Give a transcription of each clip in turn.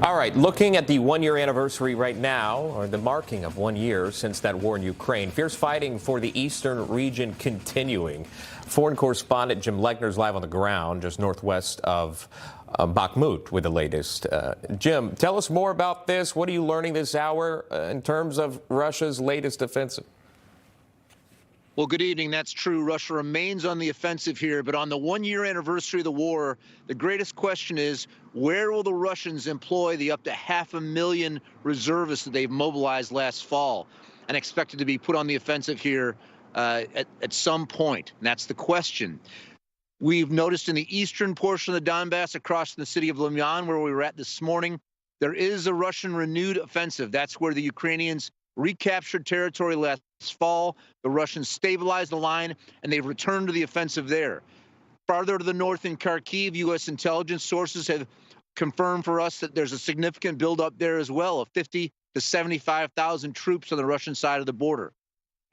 All right, looking at the one-year anniversary right now, or the marking of 1 year since that war in Ukraine. Fierce fighting for the eastern region continuing. Foreign correspondent Jim Lechner's live on the ground just northwest of Bakhmut with the latest. Jim, tell us more about this. What are you learning this hour in terms of Russia's latest offensive? Well, good evening. That's true. Russia remains on the offensive here, but on the one-year anniversary of the war, the greatest question is, where will the Russians employ the up to 500,000 reservists that they've mobilized last fall and expected to be put on the offensive here at some point? And that's the question. We've noticed in the eastern portion of the Donbass, across the city of Lyman, where we were at this morning, there is a Russian renewed offensive. That's where the Ukrainians recaptured territory last fall. The Russians stabilized the line, and they've returned to the offensive there. Farther to the north in Kharkiv, U.S. intelligence sources have confirmed for us that there's a significant buildup there as well of 50 to 75,000 troops on the Russian side of the border.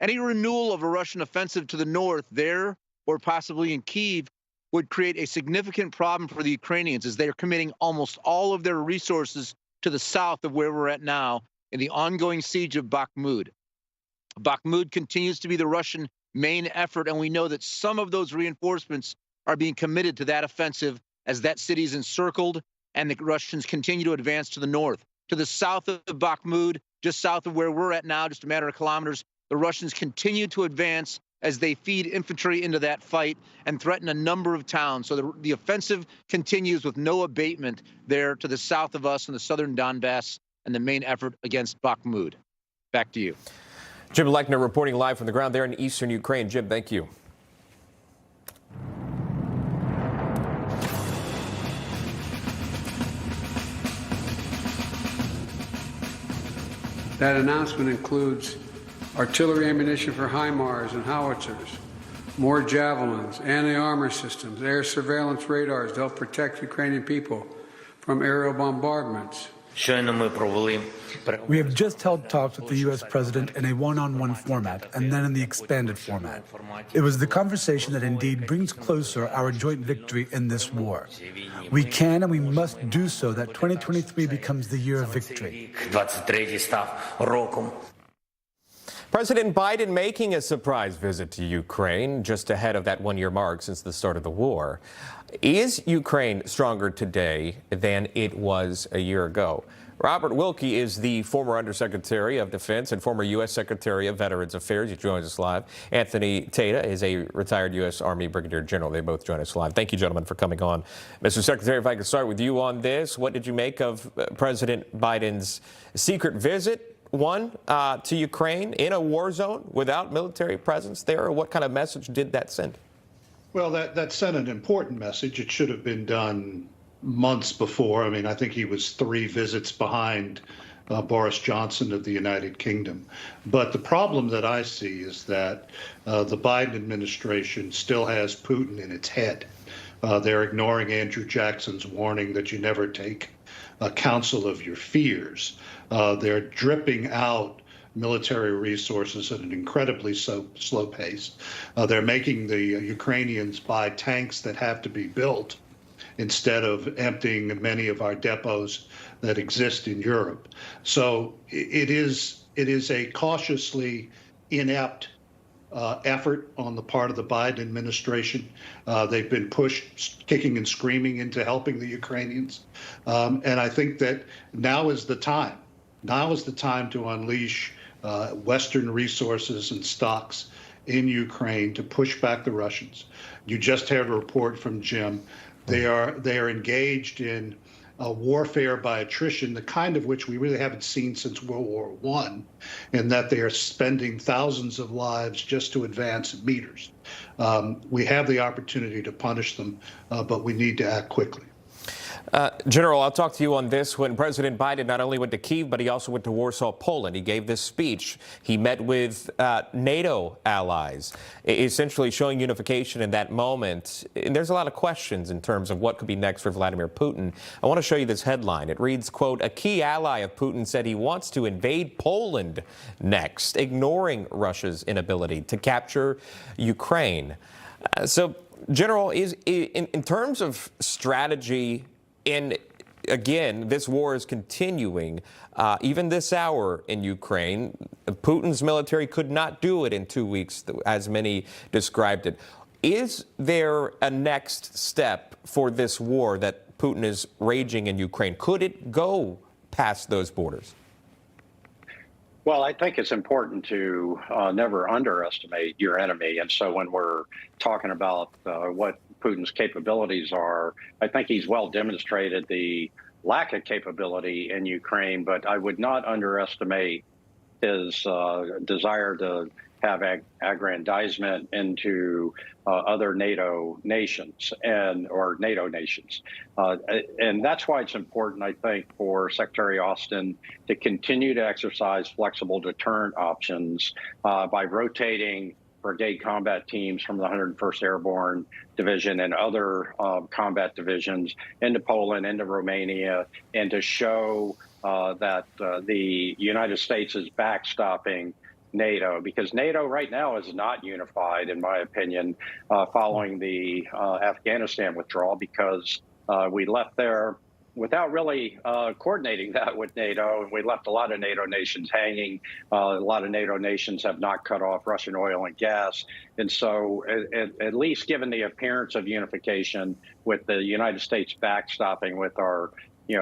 Any renewal of a Russian offensive to the north there, or possibly in Kyiv, would create a significant problem for the Ukrainians, as they are committing almost all of their resources to the south of where we're at now in the ongoing siege of Bakhmut. Bakhmut continues to be the Russian main effort, and we know that some of those reinforcements are being committed to that offensive as that city is encircled and the Russians continue to advance to the north. To the south of Bakhmut, just south of where we're at now, just a matter of kilometers, the Russians continue to advance as they feed infantry into that fight and threaten a number of towns. So the offensive continues with no abatement there to the south of us in the southern Donbass and the main effort against Bakhmut. Back to you. Jim Lechner reporting live from the ground there in eastern Ukraine. Jim, thank you. That announcement includes artillery ammunition for HIMARS and howitzers, more javelins, anti-armor systems, air surveillance radars to help protect Ukrainian people from aerial bombardments. We have just held talks with the U.S. President in a one-on-one format and then in the expanded format. It was the conversation that indeed brings closer our joint victory in this war. We can and we must do so that 2023 becomes the year of victory. President Biden making a surprise visit to Ukraine just ahead of that one-year mark since the start of the war. Is Ukraine stronger today than it was a year ago? Robert Wilkie is the former Undersecretary of Defense and former U.S. Secretary of Veterans Affairs. He joins us live. Anthony Tata is a retired U.S. Army Brigadier General. They both join us live. Thank you, gentlemen, for coming on. Mr. Secretary, if I could start with you on this. What did you make of President Biden's secret visit? To Ukraine in a war zone without military presence there? Or what kind of message did that send? Well, that sent an important message. It should have been done months before. I mean, I think he was 3 visits behind Boris Johnson of the United Kingdom. But the problem that I see is that the Biden administration still has Putin in its head. They're ignoring Andrew Jackson's warning that you never take counsel of your fears. They're dripping out military resources at an incredibly slow pace. They're making the Ukrainians buy tanks that have to be built instead of emptying many of our depots that exist in Europe. So it is a cautiously inept effort on the part of the Biden administration. They've been pushed kicking and screaming into helping the Ukrainians. And I think that now is the time. Now is the time to unleash Western resources and stocks in Ukraine to push back the Russians. You just heard a report from Jim. They are engaged in warfare by attrition, the kind of which we really haven't seen since World War I, in that they are spending thousands of lives just to advance meters. We have the opportunity to punish them, but we need to act quickly. General, I'll talk to you on this. When President Biden not only went to Kyiv, but he also went to Warsaw, Poland. He gave this speech. He met with NATO allies, essentially showing unification in that moment. And there's a lot of questions in terms of what could be next for Vladimir Putin. I want to show you this headline. It reads, quote, "A key ally of Putin said he wants to invade Poland next, ignoring Russia's inability to capture Ukraine." So, General, in terms of strategy in again, this war is continuing. Even this hour in Ukraine, Putin's military could not do it in 2 weeks, as many described it. Is there a next step for this war that Putin is raging in Ukraine? Could it go past those borders? Well, I think it's important to never underestimate your enemy. And so when we're talking about what Putin's capabilities are, I think he's well demonstrated the lack of capability in Ukraine, but I would not underestimate his desire to have aggrandizement into other NATO nations or NATO nations. And that's why it's important, I think, for Secretary Austin to continue to exercise flexible deterrent options by rotating brigade combat teams from the 101st Airborne Division and other combat divisions into Poland, into Romania, and to show that the United States is backstopping NATO, because NATO right now is not unified, in my opinion, following the Afghanistan withdrawal, because we left there without really coordinating that with NATO. We left a lot of NATO nations hanging. A lot of NATO nations have not cut off Russian oil and gas. And so at least given the appearance of unification with the United States backstopping with our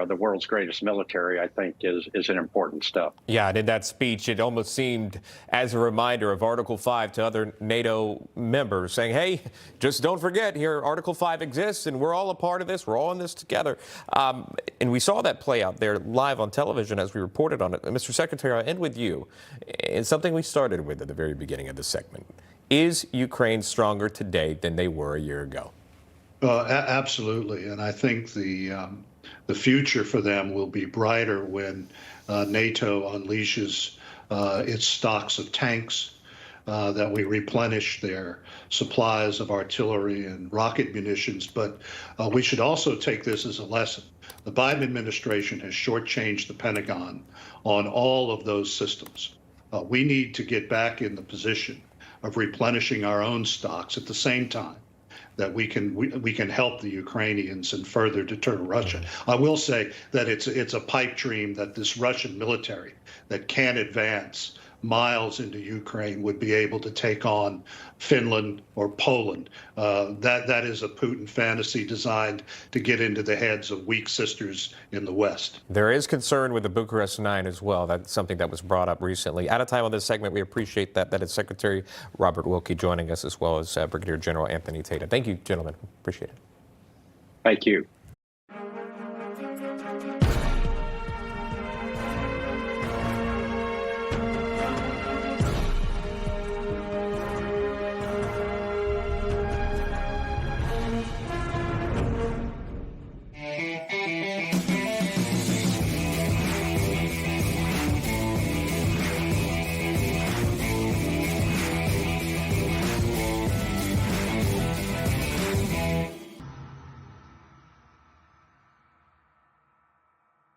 the world's greatest military, I think is an important step. Yeah, and in that speech, it almost seemed as a reminder of Article 5 to other NATO members, saying, hey, just don't forget here, Article 5 exists, and we're all a part of this. We're all in this together. And we saw that play out there live on television as we reported on it. Mr. Secretary, I'll end with you. And something we started with at the very beginning of this segment. Is Ukraine stronger today than they were a year ago? Absolutely. And I think the future for them will be brighter when NATO unleashes its stocks of tanks, that we replenish their supplies of artillery and rocket munitions. But we should also take this as a lesson. The Biden administration has shortchanged the Pentagon on all of those systems. We need to get back in the position of replenishing our own stocks at the same time that we can help the Ukrainians and further deter Russia. I will say that it's a pipe dream that this Russian military that can advance miles into Ukraine would be able to take on Finland or Poland. That is a Putin fantasy designed to get into the heads of weak sisters in the West. There is concern with the Bucharest 9 as well. That's something that was brought up recently. Out of time on this segment, we appreciate that. That is Secretary Robert Wilkie joining us, as well as Brigadier General Anthony Tata. Thank you, gentlemen. Appreciate it. Thank you.